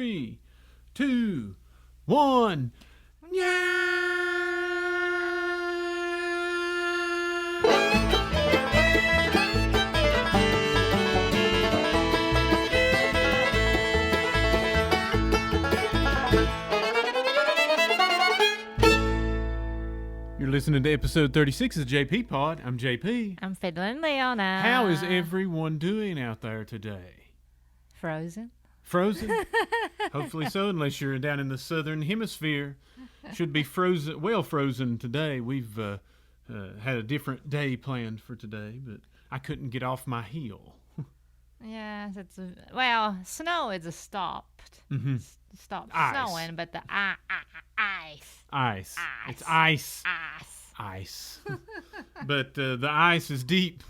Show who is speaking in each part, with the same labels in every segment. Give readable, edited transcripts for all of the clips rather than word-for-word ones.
Speaker 1: 3, 2, 1. You're listening to episode 36 of the JP Pod. I'm JP.
Speaker 2: I'm Fiddle and Leona.
Speaker 1: How is everyone doing out there today?
Speaker 2: Frozen?
Speaker 1: Frozen? Hopefully so, unless you're down in the southern hemisphere. Should be frozen, well frozen today. We've had a different day planned for today, but I couldn't get off my heel.
Speaker 2: Yes, snow is stopped.
Speaker 1: Mm-hmm.
Speaker 2: Stopped
Speaker 1: Ice.
Speaker 2: snowing, but the ice.
Speaker 1: Ice. It's ice. Ice. But the ice is deep.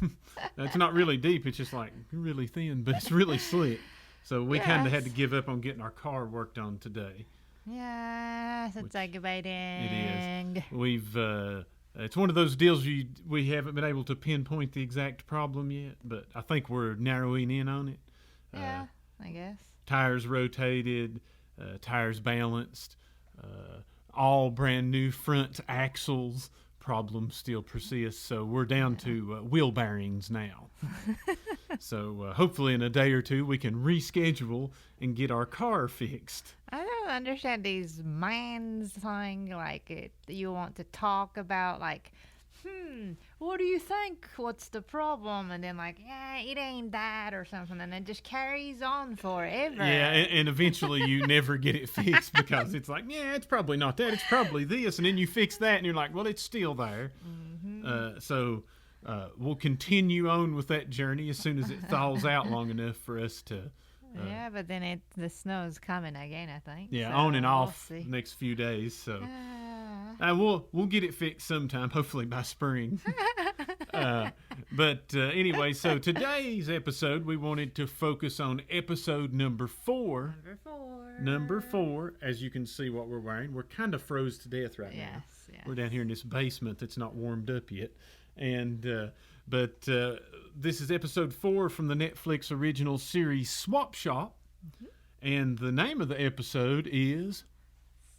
Speaker 1: It's not really deep. It's just like really thin, but it's really slick. So we kind of had to give up on getting our car worked on today.
Speaker 2: Yes, it's aggravating.
Speaker 1: It is. We've it's one of those deals we haven't been able to pinpoint the exact problem yet, but I think we're narrowing in on it.
Speaker 2: Yeah, I guess.
Speaker 1: Tires rotated, tires balanced, all brand new front axles. Problem still persists, so we're down to wheel bearings now. So hopefully in a day or two we can reschedule and get our car fixed.
Speaker 2: I don't understand these minds thing, like you want to talk about, like, what do you think? What's the problem? And then like, yeah, it ain't that or something, and it just carries on forever.
Speaker 1: Yeah, and eventually you never get it fixed because it's like, yeah, it's probably not that, it's probably this, and then you fix that and you're like, well, it's still there. Mm-hmm. So we'll continue on with that journey as soon as it thaws out long enough for us to...
Speaker 2: yeah, but then the snow's coming again, I think.
Speaker 1: Yeah,
Speaker 2: so
Speaker 1: on and off
Speaker 2: we'll
Speaker 1: the next few days. So we'll get it fixed sometime, hopefully by spring. But anyway, so today's episode, we wanted to focus on episode number 4. Number 4. As you can see what we're wearing. We're kind of froze to death right now.
Speaker 2: Yes.
Speaker 1: We're down here in this basement that's not warmed up yet. And... But this is episode 4 from the Netflix original series Swap Shop. Mm-hmm. And the name of the episode is...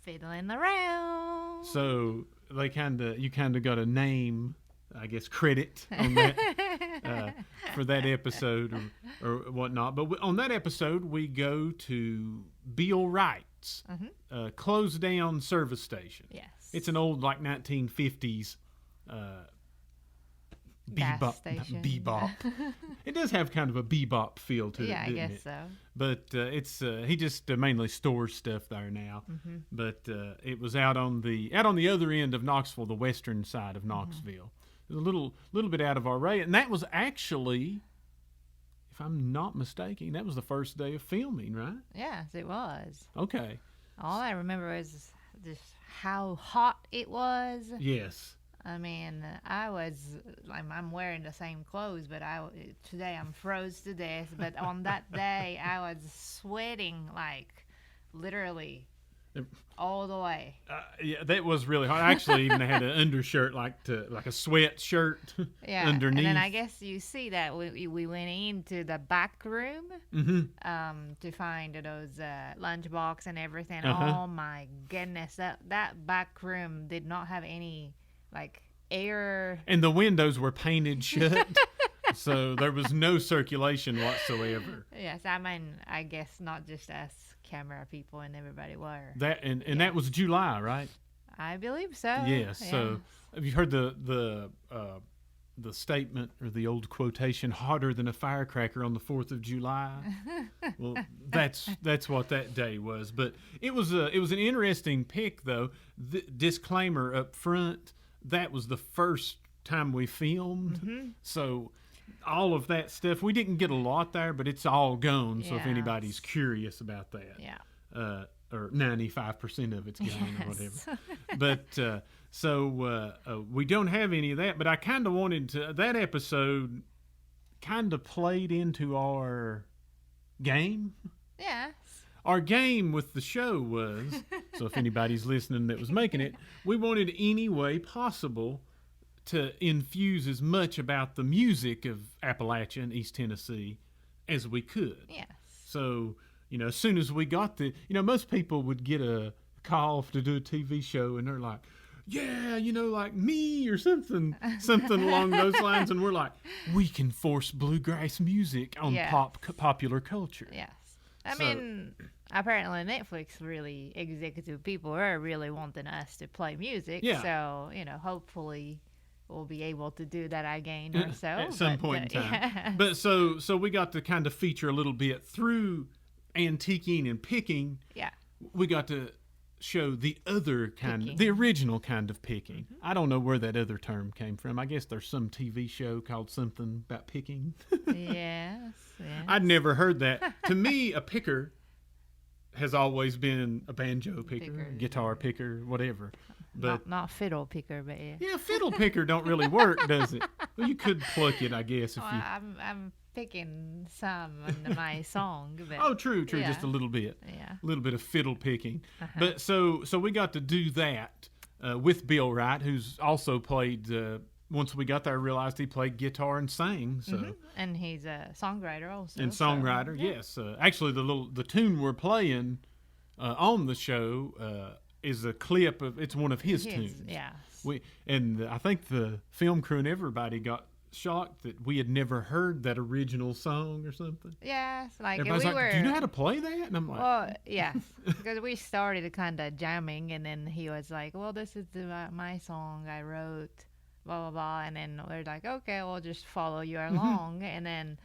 Speaker 2: Fiddling Around.
Speaker 1: So you kind of got a name, I guess, credit on that for that episode or whatnot. But on that episode, we go to Bill Wright's closed down service station.
Speaker 2: Yes.
Speaker 1: It's an old, like, 1950s... bebop. It does have kind of a bebop feel to it,
Speaker 2: yeah, I
Speaker 1: doesn't
Speaker 2: guess
Speaker 1: it?
Speaker 2: so.
Speaker 1: But it's he just mainly stores stuff there now. Mm-hmm. But it was out on the other end of Knoxville, the western side of Knoxville. It was a little bit out of our way, and that was actually, if I'm not mistaken, that was the first day of filming, right?
Speaker 2: Yes, it was.
Speaker 1: Okay.
Speaker 2: All I remember is just how hot it was.
Speaker 1: Yes.
Speaker 2: I mean, I'm wearing the same clothes, but today I'm froze to death. But on that day, I was sweating, like, literally all the way.
Speaker 1: Yeah, that was really hot. I actually even had an undershirt, like a sweatshirt underneath.
Speaker 2: And then I guess you see that we went into the back room to find those lunchbox and everything. Oh, my goodness. That back room did not have any... like air,
Speaker 1: and the windows were painted shut, so there was no circulation whatsoever.
Speaker 2: Yes, I mean, I guess not just us camera people and everybody were.
Speaker 1: That and that was July, right?
Speaker 2: I believe so.
Speaker 1: Yes. Yeah. So have you heard the statement or the old quotation, "Hotter than a firecracker on the 4th of July"? Well, that's what that day was. But it was an interesting pick, though. Disclaimer up front. That was the first time we filmed, so all of that stuff, we didn't get a lot there, but it's all gone, so if anybody's curious about that, or 95% of it's gone or whatever. But so we don't have any of that, but I kind of wanted to, that episode kind of played into our game.
Speaker 2: Yes.
Speaker 1: Our game with the show was, so if anybody's listening that was making it, we wanted any way possible to infuse as much about the music of Appalachia and East Tennessee as we could.
Speaker 2: Yes.
Speaker 1: So, as soon as we got most people would get a call to do a TV show, and they're like, yeah, like me or something along those lines. And we're like, we can force bluegrass music on popular culture.
Speaker 2: Yes. I mean, apparently Netflix really, executive people are really wanting us to play music.
Speaker 1: Yeah.
Speaker 2: So, hopefully we'll be able to do that again or so.
Speaker 1: At some point in time.
Speaker 2: Yeah.
Speaker 1: But so we got to kind of feature a little bit through antiquing and picking.
Speaker 2: Yeah.
Speaker 1: We got to show the other kind, the original kind of picking. Mm-hmm. I don't know where that other term came from. I guess there's some TV show called something about picking.
Speaker 2: Yes.
Speaker 1: I'd never heard that. To me, a picker has always been a banjo picker, guitar picker, whatever. But
Speaker 2: not fiddle picker, but yeah.
Speaker 1: Yeah, fiddle picker don't really work, does it? Well, you could pluck it, I guess. If you.
Speaker 2: I'm picking some in my song. But
Speaker 1: oh, true, just a little bit.
Speaker 2: Yeah,
Speaker 1: a little bit of fiddle picking. But so we got to do that with Bill Wright, who's also played. Once we got there, I realized he played guitar and sang. So
Speaker 2: and he's a songwriter also.
Speaker 1: And songwriter, yes. Actually, the tune we're playing on the show is a clip of. It's one of his tunes.
Speaker 2: Yeah.
Speaker 1: I think the film crew and everybody got shocked that we had never heard that original song or something.
Speaker 2: Yes, like
Speaker 1: everybody's like, do you know how to play that? And I'm like,
Speaker 2: well, yes, because we started kind of jamming, and then he was like, well, this is my song I wrote, blah blah blah, and then we're like, okay, we'll just follow you along. And then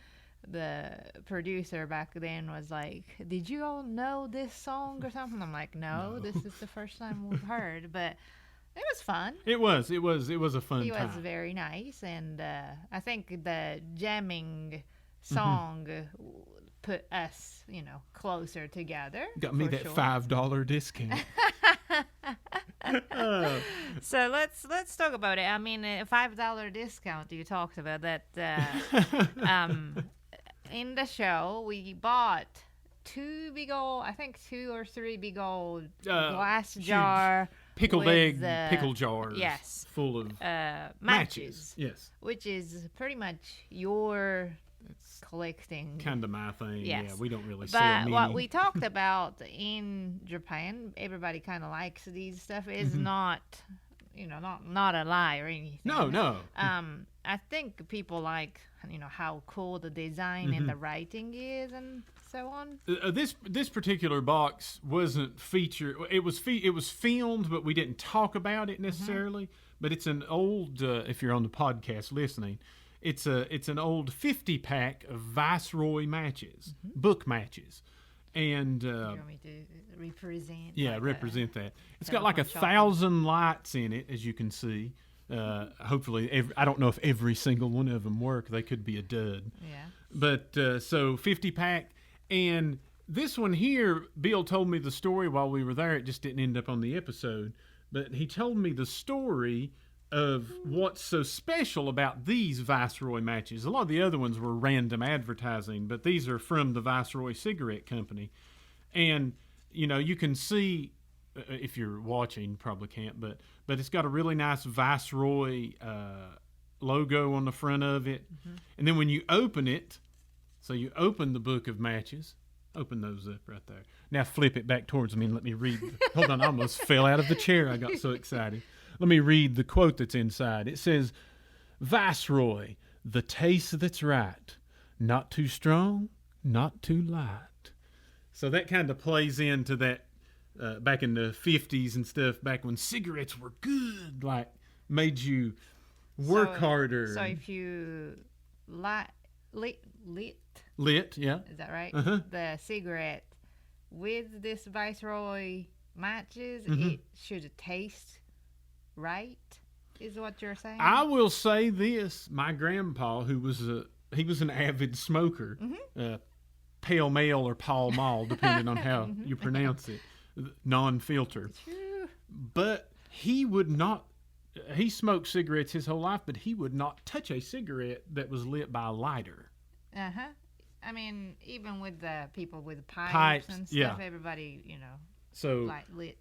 Speaker 2: the producer back then was like, did you all know this song or something? I'm like, no. This is the first time we've heard, but it was fun.
Speaker 1: It was a fun time.
Speaker 2: He was very nice, and I think the jamming song put us, closer together.
Speaker 1: Got me that $5 discount.
Speaker 2: So let's talk about it. I mean, a $5 discount. You talked about that. In the show, we bought two or three big old glass jar.
Speaker 1: Pickled egg pickle jars.
Speaker 2: Yes.
Speaker 1: Full of
Speaker 2: matches.
Speaker 1: Yes.
Speaker 2: Which is pretty much your collecting.
Speaker 1: Kind of my thing.
Speaker 2: Yes.
Speaker 1: Yeah, we don't really sell
Speaker 2: But
Speaker 1: many.
Speaker 2: what we talked about in Japan, everybody kind of likes these stuff, is not, not a lie or anything.
Speaker 1: No.
Speaker 2: I think people like, how cool the design and the writing is and so on.
Speaker 1: This particular box wasn't featured. It was filmed, but we didn't talk about it necessarily. But it's an old. If you're on the podcast listening, it's an old 50-pack of Viceroy matches, book matches, and.
Speaker 2: You want me to represent?
Speaker 1: Yeah, represent that. It's got like 1,000 lights in it, as you can see. Hopefully, I don't know if every single one of them work. They could be a dud.
Speaker 2: Yeah.
Speaker 1: But so 50-pack. And this one here, Bill told me the story while we were there. It just didn't end up on the episode. But he told me the story of what's so special about these Viceroy matches. A lot of the other ones were random advertising, but these are from the Viceroy Cigarette Company. And, you can see, if you're watching, probably can't, but it's got a really nice Viceroy logo on the front of it. And then when you open it, so you open the book of matches. Open those up right there. Now flip it back towards me and let me read. Hold on, I almost fell out of the chair. I got so excited. Let me read the quote that's inside. It says, Viceroy, the taste that's right. Not too strong, not too light. So that kind of plays into that back in the 50s and stuff, back when cigarettes were good, like made you work harder.
Speaker 2: So if you
Speaker 1: lit, yeah.
Speaker 2: Is that right? The cigarette with this Viceroy matches, it should taste right, is what you're saying?
Speaker 1: I will say this: my grandpa, who was an avid smoker, Pale Male or Pall Mall, depending on how you pronounce it, non-filter.
Speaker 2: True.
Speaker 1: But he would not. He smoked cigarettes his whole life, but he would not touch a cigarette that was lit by a lighter.
Speaker 2: I mean, even with the people with pipes and stuff, everybody,
Speaker 1: so
Speaker 2: lit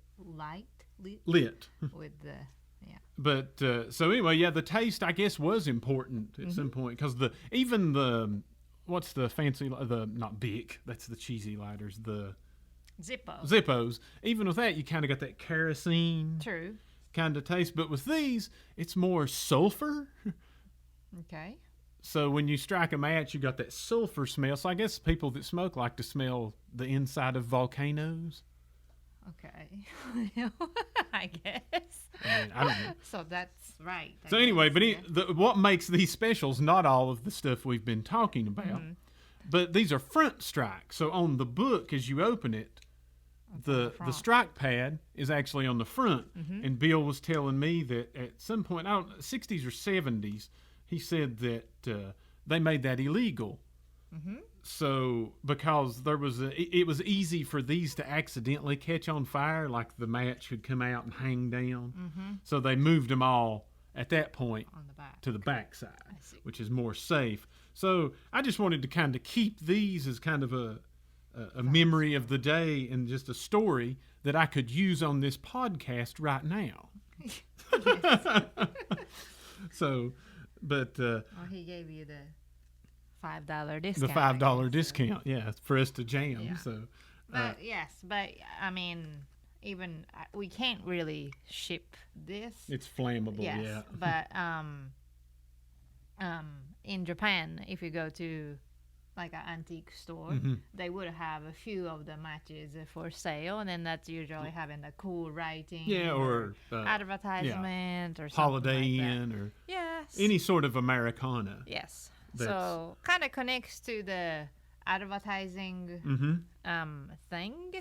Speaker 2: with the
Speaker 1: But so anyway, the taste I guess was important at some point because even the what's the fancy, the not Bic, that's the cheesy lighters, the
Speaker 2: Zippo.
Speaker 1: Zippos. Even with that, you kind of got that kerosene
Speaker 2: True.
Speaker 1: kind of taste. But with these, it's more sulfur.
Speaker 2: Okay.
Speaker 1: So when you strike a match, you got that sulfur smell. So I guess people that smoke like to smell the inside of volcanoes.
Speaker 2: Okay. I guess.
Speaker 1: I mean, I don't know.
Speaker 2: So that's right.
Speaker 1: So anyway, but what makes these specials, not all of the stuff we've been talking about, but these are front strike. So on the book, as you open it, the strike pad is actually on the front. And Bill was telling me that at some point, I don't know, 60s or 70s, he said that they made that illegal. So because it was easy for these to accidentally catch on fire, like the match could come out and hang down. So they moved them all at that point
Speaker 2: on the back.
Speaker 1: to the back side, which is more safe. So I just wanted to kind of keep these as kind of a memory of the day and just a story that I could use on this podcast right now. So, but
Speaker 2: well, he gave you the $5 discount.
Speaker 1: The $5 discount, yeah, for us to jam.
Speaker 2: Yeah.
Speaker 1: So,
Speaker 2: but yes, but I mean, even we can't really ship this.
Speaker 1: it's flammable.
Speaker 2: Yes,
Speaker 1: Yeah,
Speaker 2: but in Japan, if you go to like an antique store, they would have a few of the matches for sale, and then that's usually having the cool writing.
Speaker 1: yeah, or
Speaker 2: advertisement or something
Speaker 1: Holiday
Speaker 2: like that.
Speaker 1: Inn or
Speaker 2: Yes.
Speaker 1: any sort of Americana.
Speaker 2: Yes.
Speaker 1: That's-
Speaker 2: So kind of connects to the advertising thing.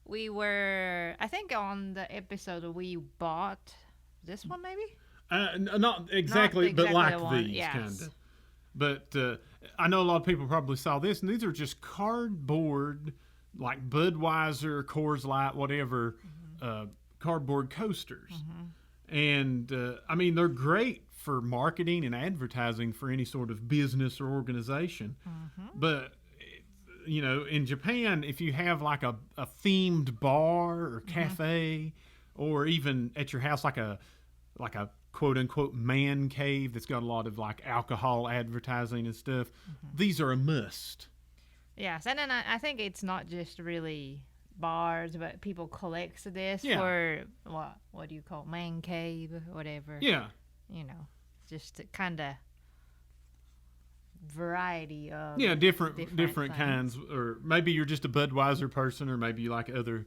Speaker 2: We were, I think, on the episode we bought this one maybe.
Speaker 1: Not exactly, but
Speaker 2: exactly
Speaker 1: like
Speaker 2: the one,
Speaker 1: these
Speaker 2: yes.
Speaker 1: kind of. But I know a lot of people probably saw this, and these are just cardboard, like Budweiser, Coors Light, whatever, cardboard coasters. And I mean, they're great for marketing and advertising for any sort of business or organization. But you know, in Japan, if you have like a themed bar or cafe, or even at your house like a quote unquote man cave that's got a lot of like alcohol advertising and stuff, these are a must.
Speaker 2: Yes, and then I think it's not just really bars, but people collect this
Speaker 1: Yeah.
Speaker 2: for what do you call it? Man cave, whatever.
Speaker 1: Yeah.
Speaker 2: You know, just kind of variety of
Speaker 1: Different
Speaker 2: things.
Speaker 1: kinds, or maybe you're just a Budweiser person, or maybe you like other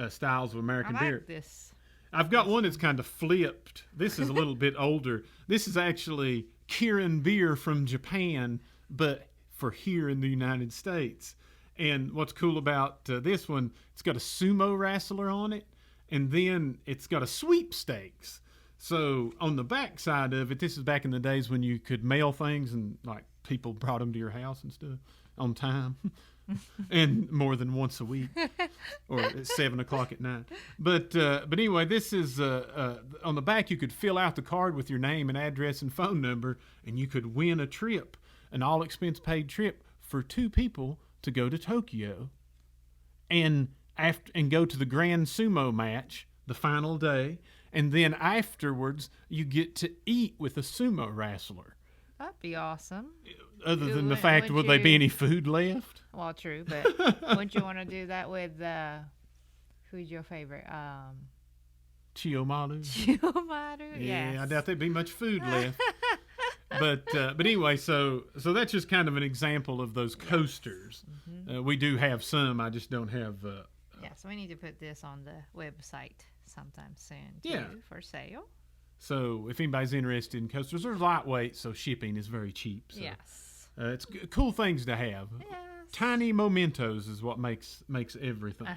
Speaker 1: styles of American
Speaker 2: I
Speaker 1: beer.
Speaker 2: like this.
Speaker 1: I've got one that's kind of flipped. This is a little bit older. This is actually Kirin beer from Japan, but for here in the United States. And what's cool about this one, it's got a sumo wrestler on it, and then it's got a sweepstakes. So on the back side of it, this is back in the days when you could mail things and like people brought them to your house and stuff on time. And more than once a week, or at 7 o'clock at night. But anyway, this is on the back. You could fill out the card with your name and address and phone number, and you could win a trip, an all expense paid trip for 2 people to go to Tokyo, and go to the Grand Sumo match the final day, and then afterwards you get to eat with a sumo wrestler.
Speaker 2: That'd be awesome.
Speaker 1: Other than the fact, will there be any food left?
Speaker 2: Well, true, but wouldn't you want to do that with who's your favorite?
Speaker 1: Chiyomaru.
Speaker 2: Chiyomaru.
Speaker 1: Yeah,
Speaker 2: Yes.
Speaker 1: I doubt there'd be much food left. But anyway, so that's just kind of an example of those coasters. We do have some. I just don't have.
Speaker 2: Yes, we need to put this on the website sometime soon. Too,
Speaker 1: Yeah.
Speaker 2: For sale.
Speaker 1: So if anybody's interested in coasters, they're lightweight, so shipping is very cheap. So,
Speaker 2: Yes.
Speaker 1: it's cool things to have.
Speaker 2: Yes.
Speaker 1: Tiny mementos is what makes everything.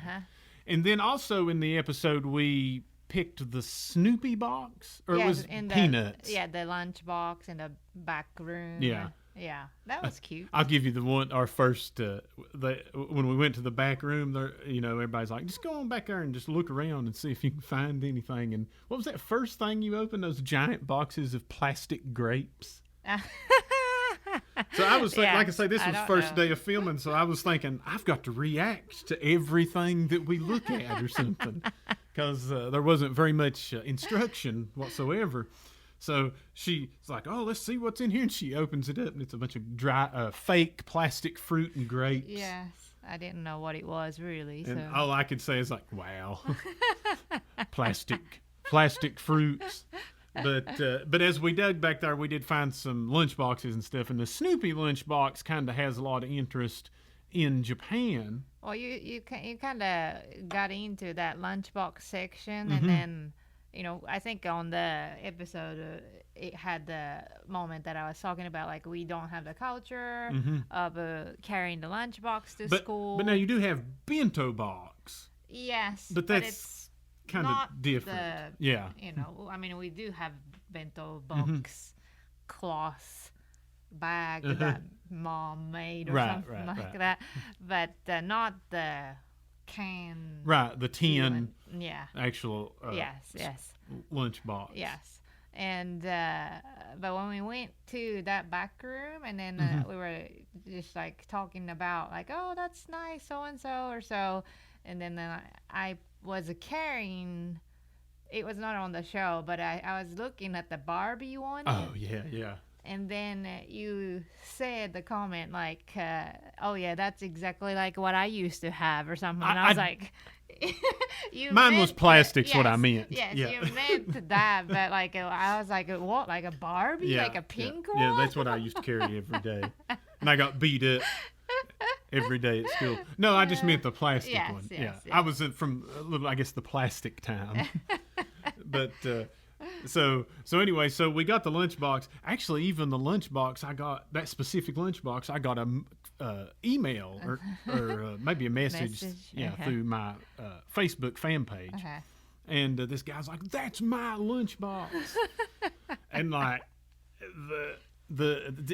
Speaker 1: And then also in the episode we picked the Snoopy box, or it was Peanuts.
Speaker 2: The lunchbox in the back room.
Speaker 1: Yeah.
Speaker 2: Yeah, that was cute.
Speaker 1: I'll give you the one. Our first, when we went to the back room, there, everybody's like, just go on back there and just look around and see if you can find anything. And what was that first thing you opened? Those giant boxes of plastic grapes. So I was thinking, like I say, this was first day of filming, so I was thinking, I've got to react to everything that we look at or something, because there wasn't very much instruction whatsoever. So she's like, "Oh, let's see what's in here," and she opens it up, and it's a bunch of dry, fake plastic fruit and grapes.
Speaker 2: Yes, I didn't know what it was really.
Speaker 1: And
Speaker 2: So
Speaker 1: all I could say is like, "Wow, plastic fruits." But as we dug back there, we did find some lunchboxes and stuff, and the Snoopy lunchbox kind of has a lot of interest in Japan.
Speaker 2: well, you kind of got into that lunchbox section, and then I think on the episode it had the moment that I was talking about, like we don't have the culture of carrying the lunchbox to school.
Speaker 1: But now you do have bento box.
Speaker 2: Yes,
Speaker 1: but that's kind of different. Yeah.
Speaker 2: I mean, we do have bento box cloth bag that mom made or something like that, but not the can.
Speaker 1: Right, the tin.
Speaker 2: Yeah.
Speaker 1: Actual.
Speaker 2: Yes.
Speaker 1: Lunchbox.
Speaker 2: Yes. And but when we went to that back room, and then we were just like talking about like, oh, that's nice, so and so or so, and then I was carrying. It was not on the show, but I was looking at the Barbie one.
Speaker 1: Oh yeah.
Speaker 2: And then you said the comment like, "Oh yeah, that's exactly like what I used to have," or something. And I was like,
Speaker 1: "Mine was plastic's what I meant."
Speaker 2: Yes, you meant that, but like I was like, "What? Like a Barbie?
Speaker 1: Yeah,
Speaker 2: like a pink one?"
Speaker 1: Yeah, that's what I used to carry every day, and I got beat up every day at school. No, I just meant the plastic one.
Speaker 2: Yes.
Speaker 1: I was from I guess the plastic time, but. So anyway, so we got the lunchbox. Actually, even the lunchbox, I got that specific lunchbox. I got a email or maybe a message. Through my Facebook fan page. And this guy's like, "That's my lunchbox," and like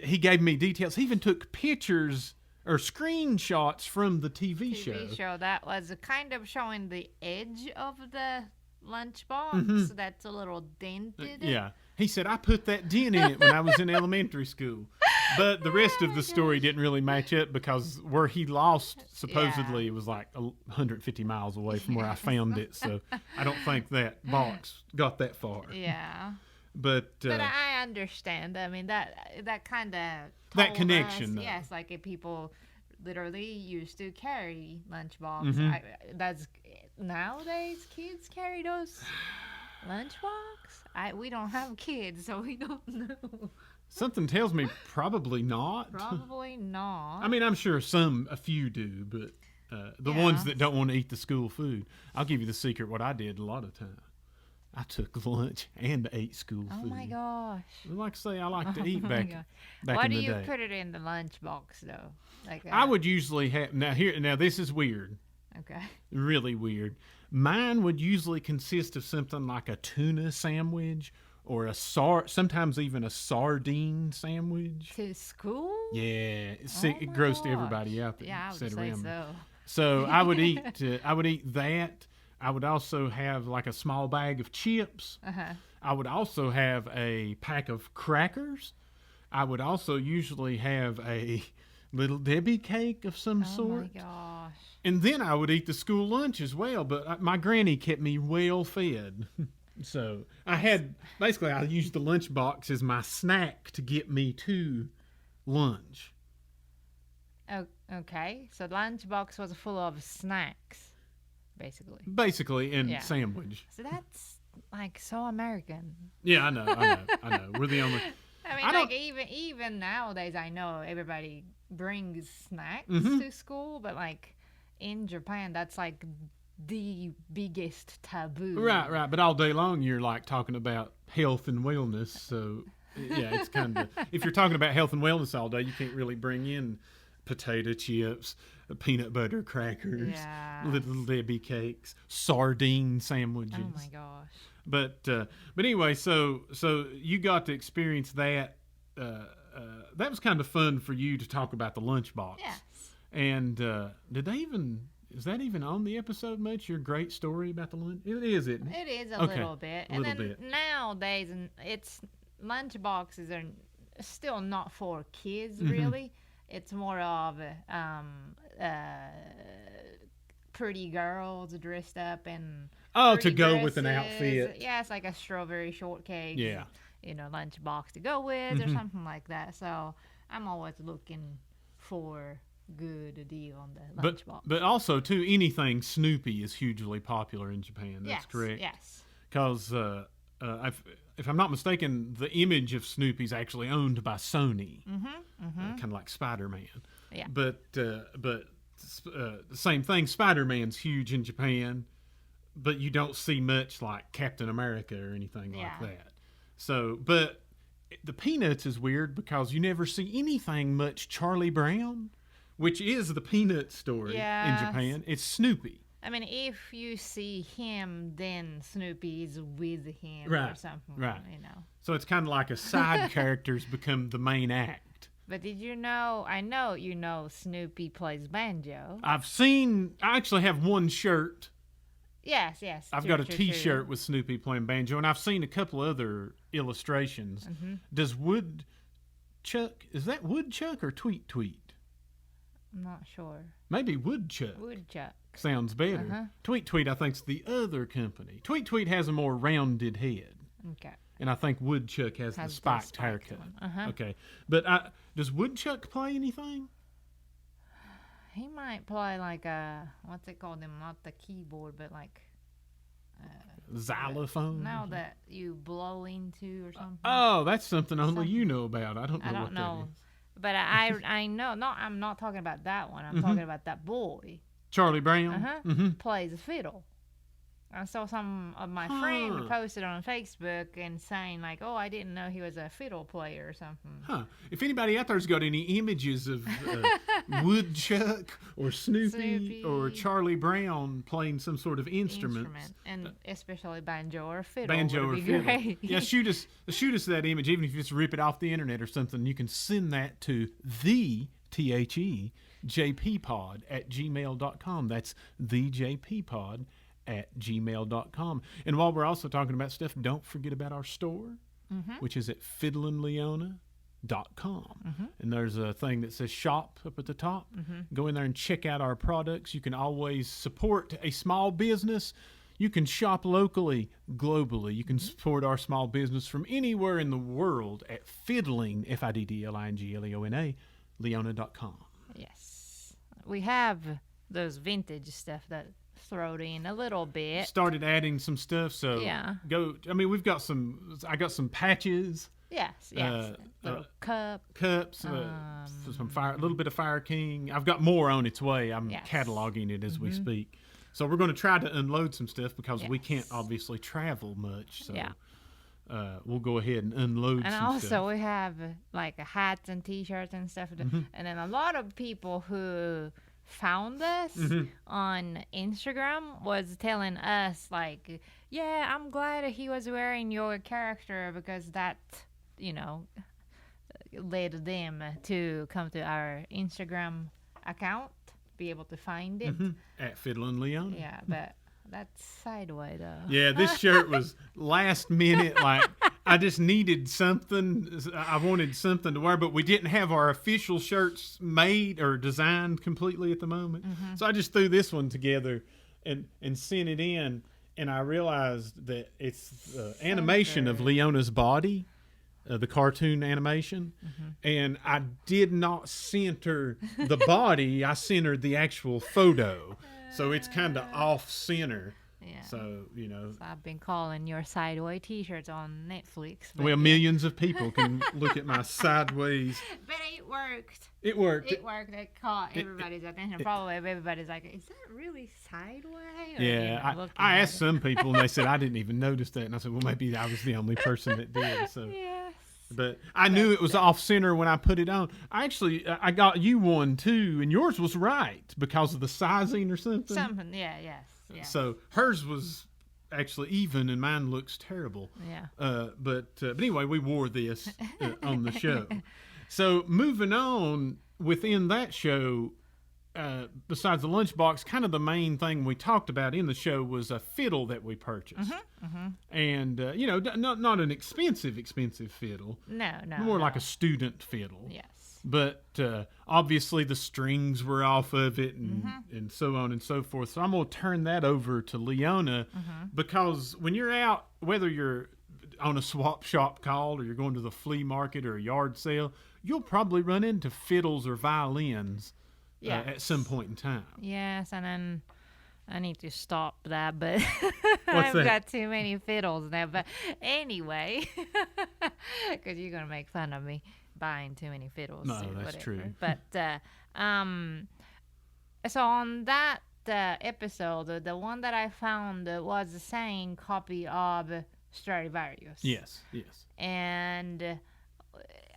Speaker 1: he gave me details. He even took pictures or screenshots from the TV show
Speaker 2: that was kind of showing the edge of the lunchbox that's a little dented.
Speaker 1: Yeah. He said, "I put that dent in it when I was in elementary school." But the rest of the story didn't really match up because where he lost, supposedly, it was like 150 miles away from where I found it. So I don't think that box got that far.
Speaker 2: Yeah.
Speaker 1: But
Speaker 2: I understand. I mean, that kind of...
Speaker 1: That connection.
Speaker 2: Yes, like if people literally used to carry lunchbox. That's... Nowadays, kids carry those lunchbox. We don't have kids, so we don't know.
Speaker 1: Something tells me probably not.
Speaker 2: Probably not.
Speaker 1: I mean, I'm sure a few do, but the ones that don't want to eat the school food. I'll give you the secret. What I did a lot of time, I took lunch and ate school food.
Speaker 2: Oh my gosh!
Speaker 1: Like I say, I like to eat back in the day.
Speaker 2: Why do you put it in the lunchbox though? Like
Speaker 1: I would usually have now. This is weird.
Speaker 2: Okay.
Speaker 1: Really weird. Mine would usually consist of something like a tuna sandwich or sometimes even a sardine sandwich.
Speaker 2: To school?
Speaker 1: Yeah, it grossed everybody out.
Speaker 2: Yeah, I would say so.
Speaker 1: So I would eat that. I would also have like a small bag of chips. I would also have a pack of crackers. I would also usually have a Little Debbie cake of some sort.
Speaker 2: Oh my gosh.
Speaker 1: And then I would eat the school lunch as well, but my granny kept me well fed. So I used the lunchbox as my snack to get me to lunch.
Speaker 2: Oh, okay. So the lunchbox was full of snacks, basically.
Speaker 1: Basically, and sandwich.
Speaker 2: So that's like so American.
Speaker 1: Yeah, I know. We're the only...
Speaker 2: I mean, even nowadays, I know everybody brings snacks to school, but like in Japan, that's like the biggest taboo.
Speaker 1: Right. But all day long, you're like talking about health and wellness. So yeah, it's kind of if you're talking about health and wellness all day, you can't really bring in potato chips, peanut butter crackers, Little Debbie cakes, sardine sandwiches.
Speaker 2: Oh my gosh.
Speaker 1: But anyway, so you got to experience that. That was kind of fun for you to talk about the lunchbox.
Speaker 2: Yes.
Speaker 1: And is that even on the episode much? Your great story about the lunch? It is, isn't it?
Speaker 2: It is a little bit. And then nowadays, it's lunchboxes are still not for kids really. It's more of pretty girls dressed up in
Speaker 1: to go with an outfit.
Speaker 2: Yeah, it's like a strawberry shortcake.
Speaker 1: Yeah.
Speaker 2: lunchbox to go with or something like that. So I'm always looking for good deal on the lunchbox.
Speaker 1: But also too, anything Snoopy is hugely popular in Japan. That's correct.
Speaker 2: Yes.
Speaker 1: Because if I'm not mistaken, the image of Snoopy's actually owned by Sony, kind of like Spider-Man.
Speaker 2: Yeah.
Speaker 1: But the same thing. Spider-Man's huge in Japan, but you don't see much like Captain America or anything like that. So, but the Peanuts is weird because you never see anything much Charlie Brown, which is the Peanut story in Japan. It's Snoopy.
Speaker 2: I mean, if you see him, then Snoopy is with him or something.
Speaker 1: Right. So it's kind of like a side characters become the main act.
Speaker 2: But did you know? I know you know Snoopy plays banjo.
Speaker 1: I actually have one shirt.
Speaker 2: Yes.
Speaker 1: I've got a T-shirt with Snoopy playing banjo, and I've seen a couple other illustrations. Does Woodchuck, is that Woodchuck or Tweet Tweet?
Speaker 2: I'm not sure.
Speaker 1: Maybe Woodchuck.
Speaker 2: Woodchuck.
Speaker 1: Sounds better. Tweet Tweet, I think, is the other company. Tweet Tweet has a more rounded head.
Speaker 2: Okay.
Speaker 1: And I think Woodchuck has the spiked haircut. Okay. But does Woodchuck play anything?
Speaker 2: He might play like what's it called? Not the keyboard, but like...
Speaker 1: xylophone?
Speaker 2: No, that you blow into or something.
Speaker 1: Oh, that's something only you know about. I don't know what that is.
Speaker 2: But I know. No, I'm not talking about that one. I'm talking about that boy.
Speaker 1: Charlie Brown?
Speaker 2: Plays a fiddle. I saw some of my friends posted on Facebook and saying like, "Oh, I didn't know he was a fiddle player or something."
Speaker 1: If anybody out there's got any images of Woodchuck or Snoopy or Charlie Brown playing some sort of instrument,
Speaker 2: and especially banjo or fiddle, would be
Speaker 1: fiddle,
Speaker 2: great.
Speaker 1: yeah, shoot us that image. Even if you just rip it off the internet or something, you can send that to the JPPod@gmail.com. That's the JPPod@gmail.com. And while we're also talking about stuff, don't forget about our store, which is at fiddleandleona.com. And there's a thing that says shop up at the top. Go in there and check out our products. You can always support a small business. You can shop locally, globally. You can support our small business from anywhere in the world at fiddling, FIDDLINGLEONA, Leona.com.
Speaker 2: Yes. We have those vintage stuff that throwed in a little bit.
Speaker 1: Started adding some stuff, so we've got I got some patches.
Speaker 2: Yes. Little
Speaker 1: cups, a little bit of Fire King. I've got more on its way. I'm cataloging it as we speak. So we're going to try to unload some stuff because we can't obviously travel much. So we'll go ahead and unload some stuff.
Speaker 2: And also we have like hats and T-shirts and stuff. And then a lot of people who found us on Instagram was telling us like, yeah, I'm glad he was wearing your character because that, led them to come to our Instagram account, be able to find it.
Speaker 1: At Fiddle and Leona.
Speaker 2: Yeah, but that's sideway though.
Speaker 1: Yeah, this shirt was last minute. Like, I just needed something. I wanted something to wear, but we didn't have our official shirts made or designed completely at the moment. So I just threw this one together and sent it in, and I realized that it's animation of Leona's body, the cartoon animation, and I did not center the body. I centered the actual photo, so it's kind of off center.
Speaker 2: Yeah.
Speaker 1: So,
Speaker 2: So I've been calling your Sideway T-shirts on Netflix.
Speaker 1: Well, millions of people can look at my sideways.
Speaker 2: But it worked.
Speaker 1: It worked.
Speaker 2: It caught everybody's attention. Probably everybody's like, is that really Sideway? Or,
Speaker 1: yeah. I asked some people, and they said, I didn't even notice that. And I said, well, maybe I was the only person that did. So.
Speaker 2: Yes.
Speaker 1: But I knew it was off center when I put it on. I got you one, too, and yours was right because of the sizing or something.
Speaker 2: Yes.
Speaker 1: So hers was actually even, and mine looks terrible.
Speaker 2: Yeah.
Speaker 1: But anyway, we wore this on the show. So moving on within that show, besides the Lunchbox, kind of the main thing we talked about in the show was a fiddle that we purchased. And, not an expensive fiddle.
Speaker 2: No.
Speaker 1: More like a student fiddle.
Speaker 2: Yes.
Speaker 1: But obviously the strings were off of it and so on and so forth. So I'm going to turn that over to Leona because when you're out, whether you're on a swap shop call, or you're going to the flea market or a yard sale, you'll probably run into fiddles or violins at some point in time.
Speaker 2: Yes, and then I need to stop that, but
Speaker 1: What's that?
Speaker 2: got too many fiddles now. But anyway, because you're going to make fun of me buying too many fiddles.
Speaker 1: No,
Speaker 2: or
Speaker 1: that's
Speaker 2: whatever.
Speaker 1: true.
Speaker 2: But so on that episode, the one that I found was the same copy of Stradivarius.
Speaker 1: Yes.
Speaker 2: And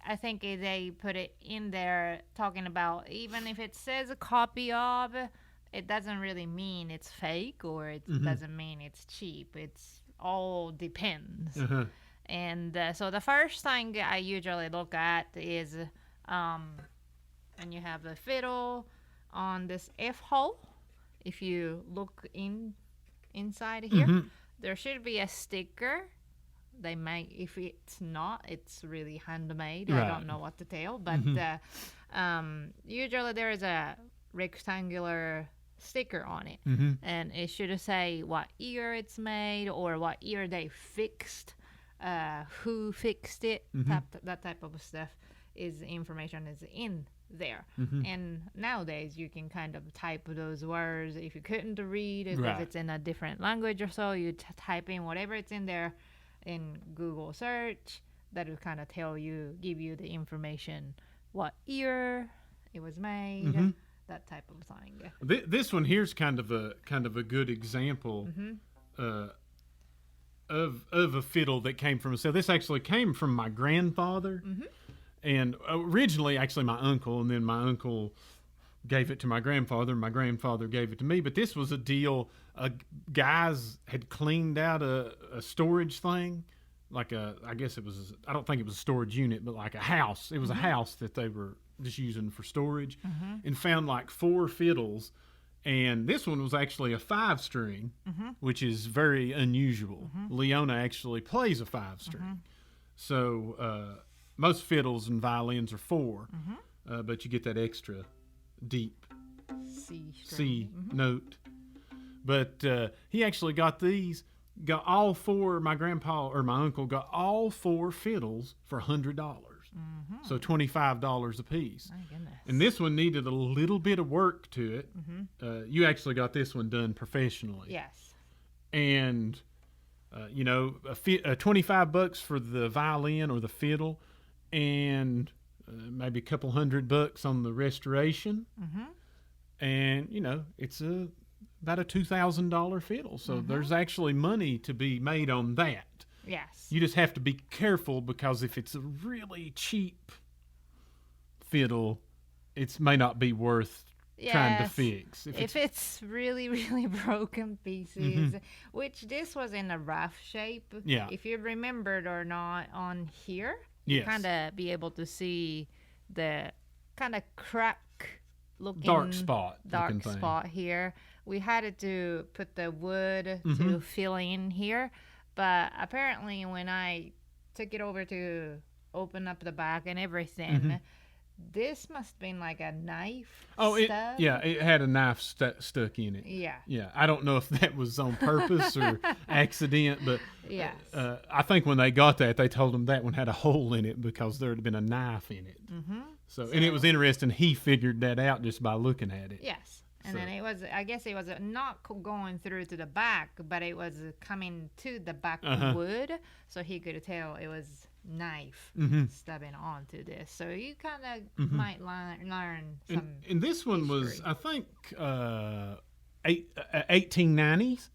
Speaker 2: I think they put it in there talking about, even if it says a copy of, it doesn't really mean it's fake, or it doesn't mean it's cheap. It's all depends. And so the first thing I usually look at is, and you have the fiddle on this F hole. If you look inside here, there should be a sticker. They may, if it's not, it's really handmade.
Speaker 1: Right.
Speaker 2: I don't know what to tell, but usually there is a rectangular sticker on it, and it should say what year it's made or what year they fixed, who fixed it. That type of stuff information is in there. And nowadays you can kind of type those words. If you couldn't read it, if it's in a different language or so, you type in whatever it's in there in Google search. That will kind of give you the information, what year it was made, that type of thing.
Speaker 1: This one here's kind of a good example of a fiddle that came from a sale. This actually came from my grandfather, and originally actually my uncle, and then my uncle gave it to my grandfather, and my grandfather gave it to me. But this was a deal. Guys had cleaned out a storage thing, like I guess it was, I don't think it was a storage unit, but like a house. It was a house that they were just using for storage, and found like 4 fiddles. And this one was actually a 5-string, which is very unusual. Leona actually plays a 5-string. So most fiddles and violins are 4, but you get that extra deep C note. But he actually got all 4, my grandpa or my uncle got all 4 fiddles for $100. So $25 a piece.
Speaker 2: My goodness.
Speaker 1: And this one needed a little bit of work to it. You actually got this one done professionally.
Speaker 2: Yes.
Speaker 1: And, $25 for the violin or the fiddle, and maybe a couple $100 on the restoration. And, it's about a $2,000 fiddle. So there's actually money to be made on that.
Speaker 2: Yes.
Speaker 1: You just have to be careful, because if it's a really cheap fiddle, it may not be worth trying to fix.
Speaker 2: If it's really, really broken pieces, which this was in a rough shape.
Speaker 1: Yeah.
Speaker 2: If you remembered or not on here,
Speaker 1: yes,
Speaker 2: you kind of be able to see the kind of crack looking
Speaker 1: dark spot
Speaker 2: here. We had to put the wood to fill in here. But apparently when I took it over to open up the back and everything, this must have been like a knife stub.
Speaker 1: It had a knife stuck in it. Yeah. I don't know if that was on purpose or accident, but
Speaker 2: yes.
Speaker 1: I think when they got that, they told them that one had a hole in it because there had been a knife in it. So, and it was interesting. He figured that out just by looking at it.
Speaker 2: Yes. And then I guess it was not going through to the back, but it was coming to the back wood, so he could tell it was knife stubbing onto this. So you kind of might learn some.
Speaker 1: And this one
Speaker 2: history.
Speaker 1: was, I think, 1890s.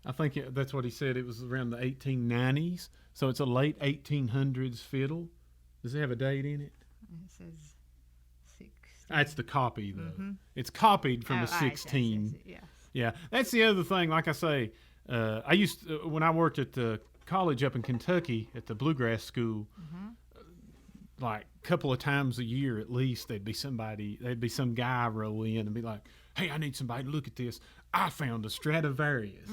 Speaker 1: I think that's what he said. It was around the 1890s. So it's a late 1800s fiddle. Does it have a date in it?
Speaker 2: It says 16.
Speaker 1: That's the copy, though. It's copied from the 16.
Speaker 2: Yes.
Speaker 1: Yeah, that's the other thing. Like I say, I used to, when I worked at the college up in Kentucky at the Bluegrass school, like a couple of times a year at least, there'd be some guy roll in and be like, "Hey, I need somebody to look at this. I found a Stradivarius."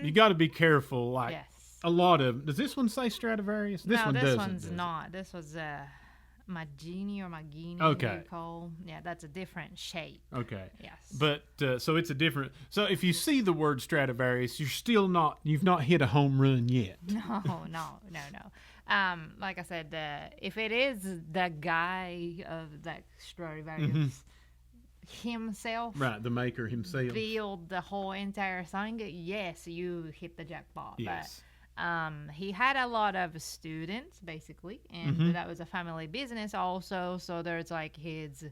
Speaker 1: You got to be careful. Like a lot of, does this one say Stradivarius? This one doesn't.
Speaker 2: One's not. This was Magini or Magini.
Speaker 1: Okay.
Speaker 2: You call. Yeah, that's a different shape.
Speaker 1: Okay.
Speaker 2: Yes.
Speaker 1: But so it's a different. So if you see the word Stradivarius, you've not hit a home run yet.
Speaker 2: No. Like I said, if it is the guy of that Stradivarius himself,
Speaker 1: Right, the maker himself.
Speaker 2: build the whole entire thing, yes, you hit the jackpot.
Speaker 1: Yes.
Speaker 2: But he had a lot of students, basically, and that was a family business also. So there's like his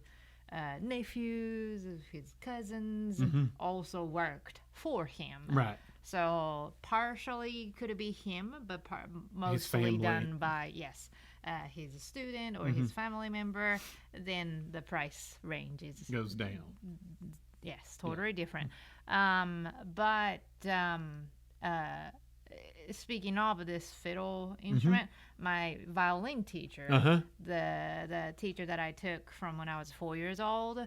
Speaker 2: nephews, his cousins also worked for him.
Speaker 1: Right.
Speaker 2: So partially could be him, but mostly done by his student or his family member. Then the price range
Speaker 1: Goes down.
Speaker 2: Yes, totally different. But speaking of this fiddle instrument, my violin teacher, the teacher that I took from when I was 4 years old,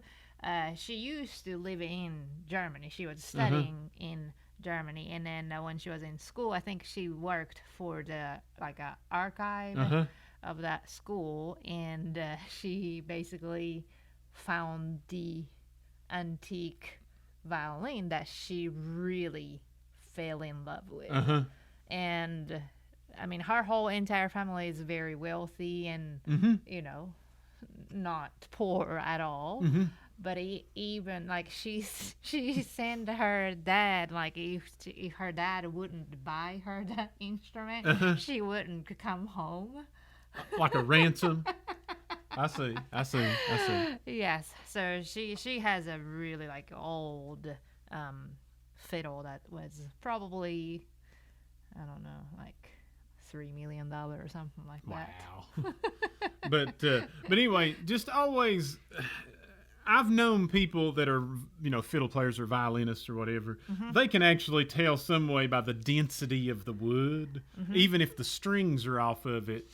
Speaker 2: she used to live in Germany. She was studying in Germany, and then when she was in school, I think she worked for the archive of that school, and she basically found the antique violin that she really fell in love with. And I mean, her whole entire family is very wealthy and not poor at all. But even like she sent her dad, like if her dad wouldn't buy her that instrument, she wouldn't come home.
Speaker 1: Like a ransom. I see.
Speaker 2: Yes. So she has a really like old fiddle that was probably, I don't know, like $3 million or something like that.
Speaker 1: Wow. But anyway, just always, I've known people that are, fiddle players or violinists or whatever. They can actually tell some way by the density of the wood, even if the strings are off of it.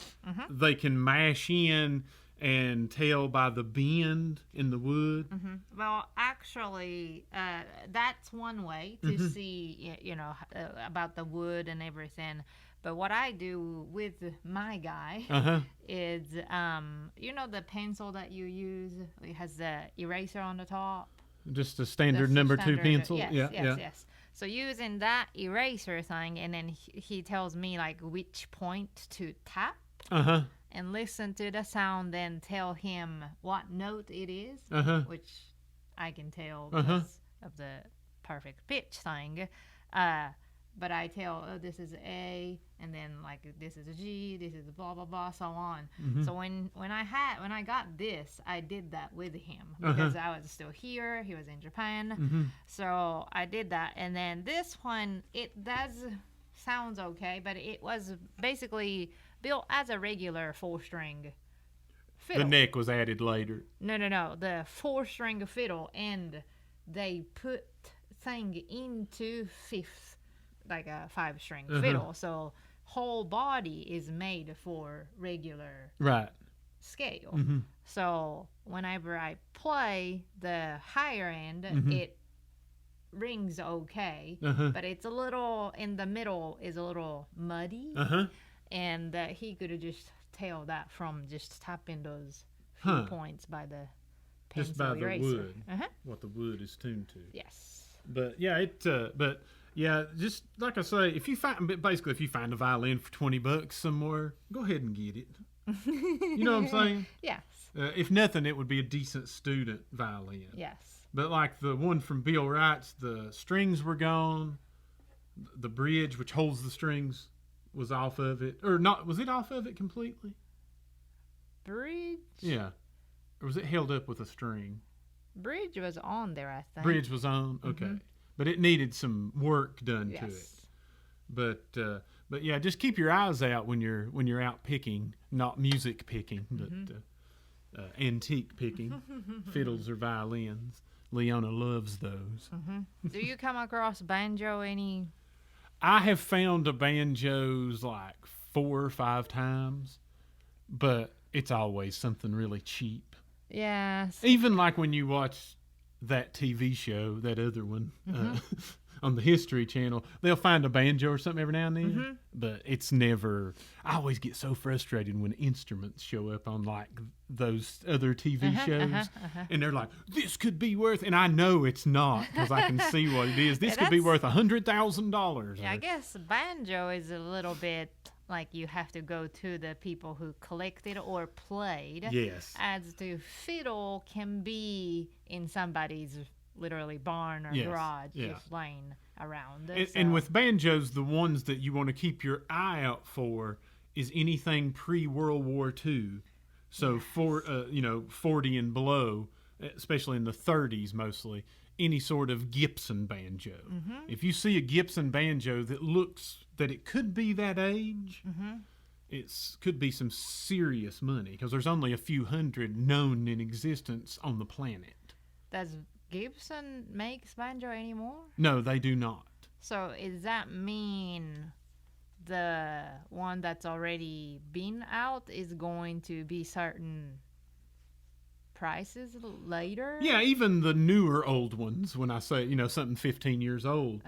Speaker 1: They can mash in and tell by the bend in the wood.
Speaker 2: Well, actually, that's one way to see, about the wood and everything. But what I do with my guy is, the pencil that you use, it has the eraser on the top.
Speaker 1: Just a standard number 2 pencil.
Speaker 2: Yes. So using that eraser thing, and then he tells me like which point to tap. And listen to the sound, then tell him what note it is, which I can tell because of the perfect pitch thing. But I tell, oh, this is A, and then like this is a G, this is blah blah blah, so on. So when I got this, I did that with him because I was still here. He was in Japan, so I did that. And then this one, it does sounds okay, but it was basically built as a regular 4-string fiddle.
Speaker 1: The neck was added later.
Speaker 2: No. The 4-string fiddle, and they put thing into 5th, like a 5-string fiddle. So whole body is made for regular scale. So whenever I play the higher end, it rings okay, but it's a little in the middle is a little muddy. And he could have just tell that from just tapping those few points by the pencil
Speaker 1: just by
Speaker 2: eraser.
Speaker 1: The wood, what the wood is tuned to.
Speaker 2: Yes.
Speaker 1: But yeah, just like I say, if you find a violin for $20 somewhere, go ahead and get it. You know what I'm saying?
Speaker 2: Yes.
Speaker 1: If nothing, it would be a decent student violin.
Speaker 2: Yes.
Speaker 1: But like the one from Bill Wright's, the strings were gone. The bridge, which holds the strings, was off of it, or not? Was it off of it completely?
Speaker 2: Bridge?
Speaker 1: Yeah, or was it held up with a string?
Speaker 2: Bridge was on there, I think.
Speaker 1: Bridge was on, okay, but it needed some work done to it. But yeah, just keep your eyes out when you're out picking, not music picking, but antique picking, fiddles or violins. Leona loves those.
Speaker 2: Do you come across banjo any?
Speaker 1: I have found the banjos like 4 or 5 times, but it's always something really cheap.
Speaker 2: Yes.
Speaker 1: Even like when you watch that TV show, that other one, on the History Channel, they'll find a banjo or something every now and then,
Speaker 2: Mm-hmm.
Speaker 1: but it's never. I always get so frustrated when instruments show up on like those other TV shows, and they're like, "This could be worth," and I know it's not because I can see what it is. This
Speaker 2: Yeah,
Speaker 1: could be
Speaker 2: that's-
Speaker 1: worth $100,000.
Speaker 2: Yeah, I guess banjo is a little bit like you have to go to the people who collected or played.
Speaker 1: Yes.
Speaker 2: As to fiddle can be in somebody's literally barn or
Speaker 1: Yes,
Speaker 2: garage
Speaker 1: yeah.
Speaker 2: just laying around.
Speaker 1: And with banjos, the ones that you want to keep your eye out for is anything pre-World War II. So for 40 and below, especially in the 30s mostly, any sort of Gibson banjo. If you see a Gibson banjo that looks that it could be that age, it could be some serious money because there's only a few hundred known in existence on the planet.
Speaker 2: Does Gibson makes banjo anymore?
Speaker 1: No, they do not.
Speaker 2: So does that mean the one that's already been out is going to be certain prices later?
Speaker 1: Yeah, even the newer old ones, when I say, something 15 years old.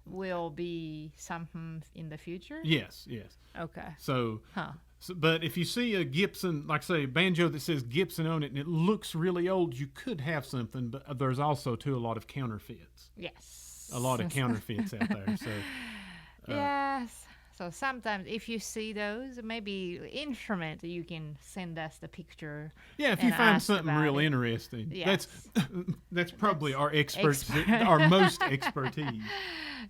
Speaker 2: Will be something in the future?
Speaker 1: Yes.
Speaker 2: Okay.
Speaker 1: So, but if you see a Gibson, like say, banjo that says Gibson on it and it looks really old, you could have something, but there's also, too, a lot of counterfeits.
Speaker 2: Yes.
Speaker 1: A lot of counterfeits out there. So,
Speaker 2: yes. So sometimes if you see those, maybe instrument, you can send us the picture.
Speaker 1: yeah, if you
Speaker 2: and
Speaker 1: find
Speaker 2: ask
Speaker 1: something
Speaker 2: about
Speaker 1: real
Speaker 2: it.
Speaker 1: interesting,
Speaker 2: Yes.
Speaker 1: that's probably our experts,
Speaker 2: expert.
Speaker 1: our most expertise.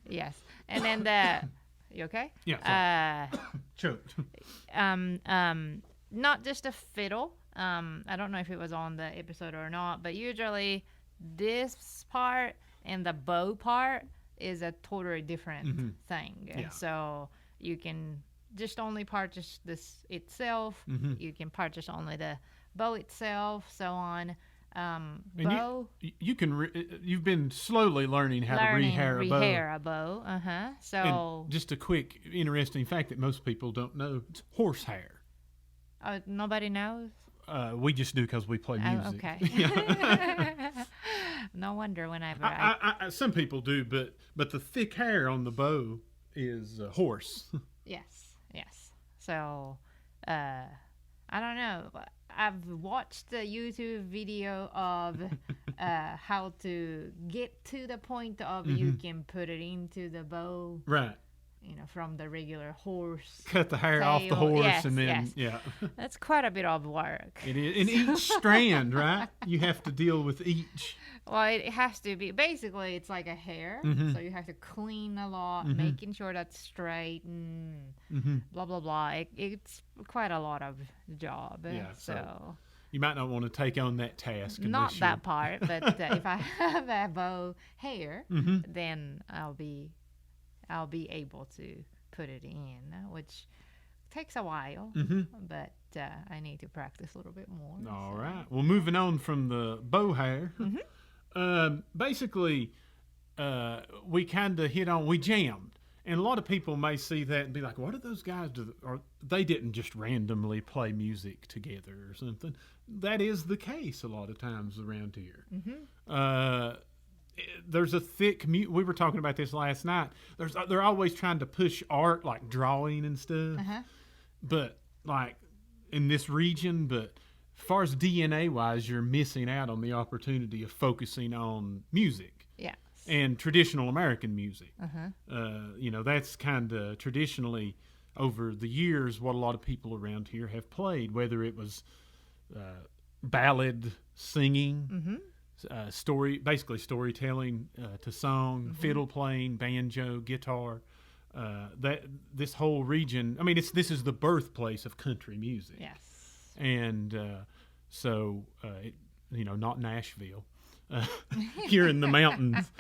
Speaker 2: Yes. And then the you okay?
Speaker 1: Yeah. Choked.
Speaker 2: Not just a fiddle. I don't know if it was on the episode or not, but usually this part and the bow part is a totally different thing.
Speaker 1: Yeah.
Speaker 2: So you can just only purchase this itself. You can purchase only the bow itself, so on. Bow.
Speaker 1: You can. You've been slowly learning how to rehair a bow.
Speaker 2: Rehair a bow. So
Speaker 1: And just a quick, interesting fact that most people don't know: it's horsehair.
Speaker 2: nobody knows.
Speaker 1: We just do because we play music.
Speaker 2: Oh, okay. No wonder whenever
Speaker 1: I some people do, but the thick hair on the bow is horse.
Speaker 2: Yes. So, I don't know. I've watched a YouTube video of how to get to the point of you can put it into the bow,
Speaker 1: Right.
Speaker 2: From the regular horse.
Speaker 1: Cut the hair off the
Speaker 2: tail.
Speaker 1: horse
Speaker 2: Yes,
Speaker 1: and then,
Speaker 2: yes.
Speaker 1: yeah.
Speaker 2: That's quite a bit of work.
Speaker 1: It is. In each strand, right? You have to deal with each.
Speaker 2: Well, it has to be. Basically, it's like a hair, so you have to clean a lot, making sure that's straight and blah, blah, blah. It's quite a lot of job.
Speaker 1: Yeah,
Speaker 2: So
Speaker 1: you might not want to take on that task.
Speaker 2: not
Speaker 1: unless
Speaker 2: that part, but if I have a bow hair, then I'll be able to put it in, which takes a while, but I need to practice a little bit more.
Speaker 1: All
Speaker 2: so.
Speaker 1: right. Well, moving on from the bow hair, basically, we kind of we jammed. And a lot of people may see that and be like, what do those guys do? Or they didn't just randomly play music together or something. That is the case a lot of times around here. There's a thick we were talking about this last night. They're always trying to push art, like drawing and stuff. But like in this region, but as far as DNA wise, you're missing out on the opportunity of focusing on music.
Speaker 2: Yes.
Speaker 1: And traditional American music. That's kind of traditionally over the years what a lot of people around here have played, whether it was ballad singing, basically storytelling to song, fiddle playing, banjo, guitar. This whole region, I mean, this is the birthplace of country music.
Speaker 2: Yes.
Speaker 1: And not Nashville. Here in the mountains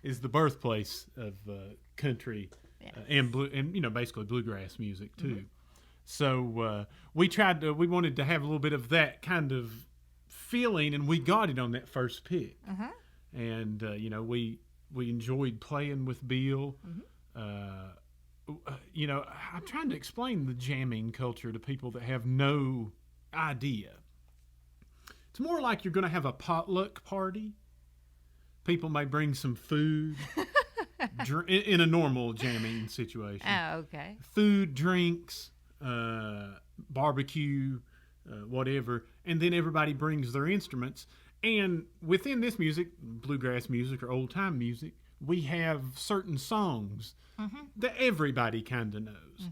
Speaker 1: is the birthplace of country and basically bluegrass music too. So we wanted to have a little bit of that kind of feeling, and we got it on that first pick. And we enjoyed playing with Bill. I'm trying to explain the jamming culture to people that have no idea. It's more like you're going to have a potluck party. People may bring some food in a normal jamming situation.
Speaker 2: Oh, okay.
Speaker 1: Food, drinks, barbecue, whatever, and then everybody brings their instruments. And within this music, bluegrass music or old-time music, we have certain songs that everybody kind of knows.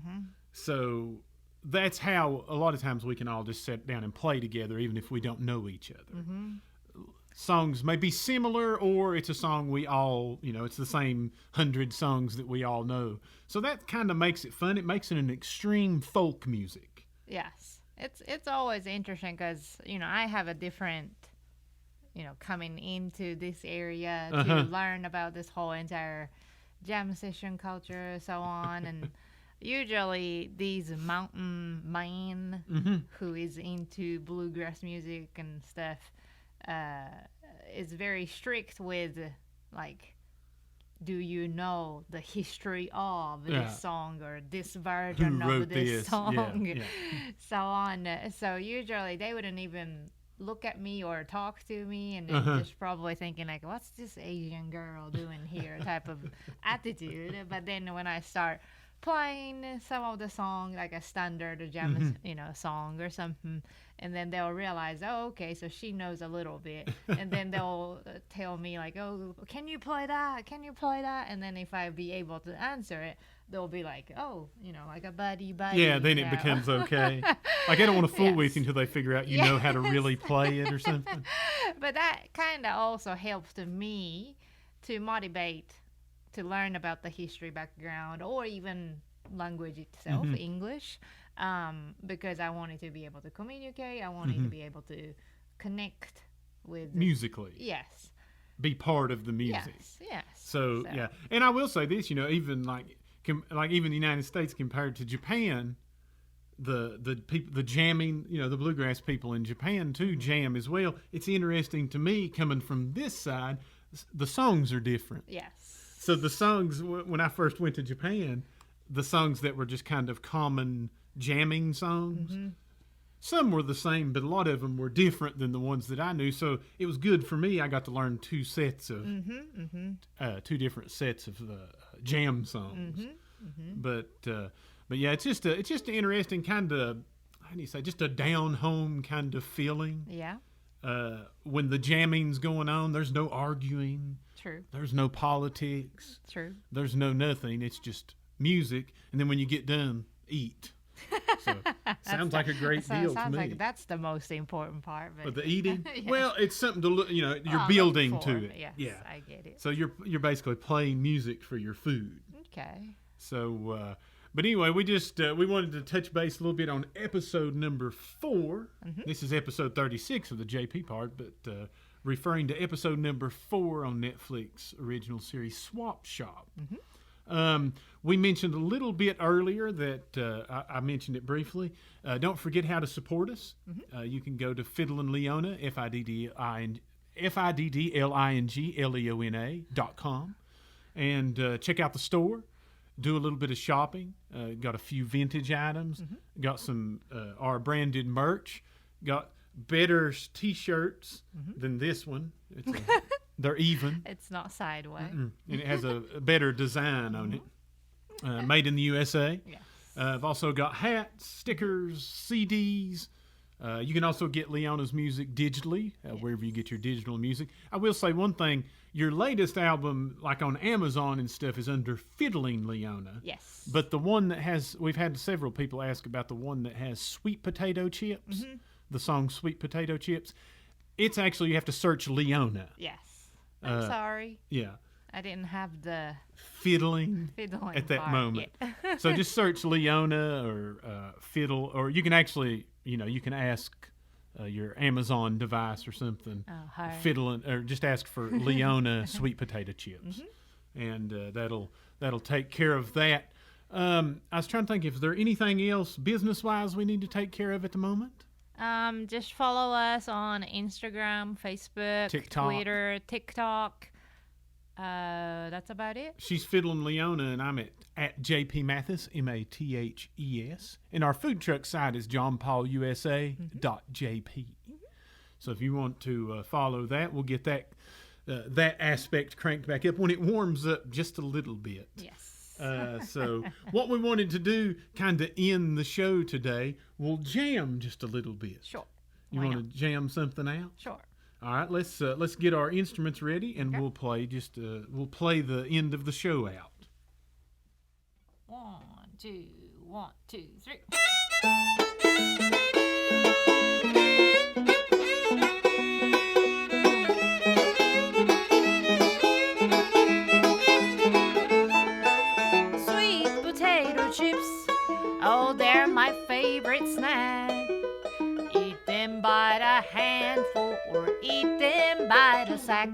Speaker 1: So that's how a lot of times we can all just sit down and play together, even if we don't know each other. Songs may be similar, or it's a song we all, it's the same 100 songs that we all know. So that kind of makes it fun. It makes it an extreme folk music.
Speaker 2: Yes. It's always interesting because, I have a different, coming into this area to learn about this whole entire jam session culture, so on. And usually these mountain men who is into bluegrass music and stuff is very strict with, like, do you know the history of this song or this version of this song?
Speaker 1: Yeah.
Speaker 2: So on. So usually they wouldn't even look at me or talk to me, and they're just probably thinking, like, what's this Asian girl doing here type of attitude. But then when I start playing some of the song, like a standard jam, song or something, and then they'll realize, oh, okay, so she knows a little bit, and then they'll tell me, like, oh, can you play that? And then if I be able to answer it, they'll be like, oh, like a buddy.
Speaker 1: Yeah, then it becomes okay. Like, I don't want to fool with you until they figure out you know how to really play it or something.
Speaker 2: But that kind of also helped me to motivate to learn about the history background or even language itself, English, because I wanted to be able to communicate. I wanted to be able to connect with
Speaker 1: musically.
Speaker 2: Yes.
Speaker 1: Be part of the music.
Speaker 2: Yes.
Speaker 1: So yeah, and I will say this, even even the United States compared to Japan, the people, the jamming, the bluegrass people in Japan too jam as well. It's interesting to me coming from this side, the songs are different.
Speaker 2: Yes.
Speaker 1: So the songs, when I first went to Japan, the songs that were just kind of common jamming songs, some were the same, but a lot of them were different than the ones that I knew. So it was good for me. I got to learn two different sets of jam songs. But yeah, it's just an interesting kind of, how do you say, just a down home kind of feeling.
Speaker 2: Yeah.
Speaker 1: When the jamming's going on, there's no arguing.
Speaker 2: True.
Speaker 1: There's no politics.
Speaker 2: True.
Speaker 1: There's no nothing. It's just music. And then when you get done, eat. So sounds like a great deal to
Speaker 2: sounds
Speaker 1: me.
Speaker 2: like that's the most important part.
Speaker 1: But the eating?
Speaker 2: Yes.
Speaker 1: Well, it's something to look, you're building to it.
Speaker 2: Yes,
Speaker 1: yeah.
Speaker 2: I get it.
Speaker 1: So you're basically playing music for your food.
Speaker 2: Okay.
Speaker 1: So, but anyway, we just we wanted to touch base a little bit on episode number 4. This is episode 36 of the JP part, but referring to episode number 4 on Netflix original series Swap Shop. We mentioned a little bit earlier that I mentioned it briefly. Don't forget how to support us. You can go to Fiddle and Leona, FIDDLINGLEONA.com, and check out the store. Do a little bit of shopping. Got a few vintage items. Got some our branded merch. Got better T-shirts than this one. They're even.
Speaker 2: It's not sideways.
Speaker 1: And it has a better design on it. Made in the USA.
Speaker 2: Yes.
Speaker 1: I've also got hats, stickers, CDs. You can also get Leona's music digitally, wherever you get your digital music. I will say one thing. Your latest album, like on Amazon and stuff, is under Fiddling Leona.
Speaker 2: Yes.
Speaker 1: But the one that has, we've had several people ask about the one that has Sweet Potato Chips, the song Sweet Potato Chips. It's actually, you have to search Leona.
Speaker 2: Yes. I'm sorry.
Speaker 1: Yeah.
Speaker 2: I didn't have the
Speaker 1: fiddling at that
Speaker 2: part
Speaker 1: moment.
Speaker 2: yet.
Speaker 1: So just search Leona or Fiddle, or you can actually, you can ask your Amazon device or something.
Speaker 2: Oh, hi.
Speaker 1: Fiddling, or just ask for Leona Sweet Potato Chips, and that'll take care of that. I was trying to think if there anything else business-wise we need to take care of at the moment.
Speaker 2: Just follow us on Instagram, Facebook,
Speaker 1: TikTok.
Speaker 2: Twitter, TikTok. That's about it.
Speaker 1: She's Fiddling Leona, and I'm at JP Mathis, MATHES. And our food truck site is johnpaulusa.jp. So if you want to follow that, we'll get that that aspect cranked back up when it warms up just a little bit.
Speaker 2: Yes.
Speaker 1: So what we wanted to do, kind of end the show today, we'll jam just a little bit.
Speaker 2: Sure.
Speaker 1: You want to jam something out?
Speaker 2: Sure.
Speaker 1: All right, let's get our instruments ready, and
Speaker 2: Okay.
Speaker 1: we'll play the end of the show out.
Speaker 2: 1, 2, 1, 2, 3. Sweet potato chips, oh, they're my favorite snack. Eat them by the handful or eat them by the sack.